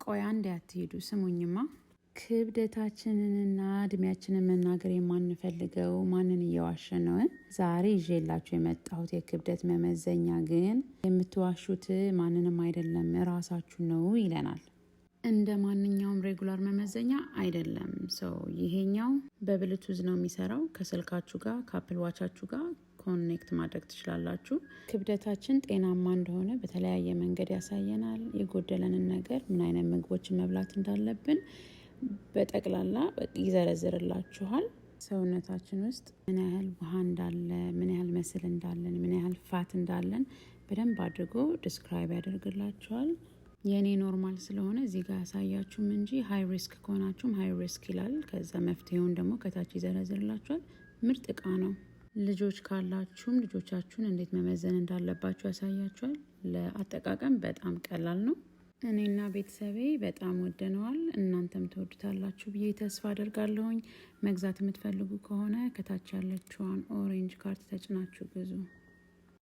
ቆይ አንዴ አትሄዱ ስሙኝማ። ክብደታችንንና እድሜያችንን መናገር የማንፈልገው ማንን እየዋሸን ነው? ዛሬ ይዤላችሁ የመጣሁት የክብደት መመዘኛ ግን የምትዋሹት ማንንም አይደለም ራሳችሁ ነው ይለናል። እንደ ማንኛውም ሬጉላር መመዘኛ አይደለም። ይሄኛው በብሉቱዝ ነው የሚሰራው። ከስልካችሁ ጋር ከአፕል ዋቻችሁ ጋር ኮኔክት ማድረግ ትችላላችሁ። ክብደታችን ጤናማ እንደሆነ በተለያየ መንገድ ያሳየናል። የጎደለንን ነገር ምን አይነት ምግቦችን መብላት እንዳለብን በጠቅላላ ይዘረዝርላችኋል። ሰውነታችን ውስጥ ምን ያህል ውሃ እንዳለ፣ ምን ያህል መስል እንዳለን፣ ምን ያህል ፋት እንዳለን በደንብ አድርጎ ዲስክራይብ ያደርግላችኋል። የኔ ኖርማል ስለሆነ እዚህ ጋር ያሳያችሁም እንጂ ሃይ ሪስክ ከሆናችሁም ሃይ ሪስክ ይላል። ከዛ መፍትሄውን ደግሞ ከታች ይዘረዝርላችኋል። ምርጥ እቃ ነው። ልጆች ካላችሁም ልጆቻችሁን እንዴት መመዘን እንዳለባችሁ ያሳያችኋል። ለአጠቃቀም በጣም ቀላል ነው። እኔና ቤተሰቤ በጣም ወደነዋል። እናንተም ተወዱታላችሁ ብዬ ተስፋ አደርጋለሁኝ። መግዛት የምትፈልጉ ከሆነ ከታች ያለችዋን ኦሬንጅ ካርድ ተጭናችሁ ግዙ።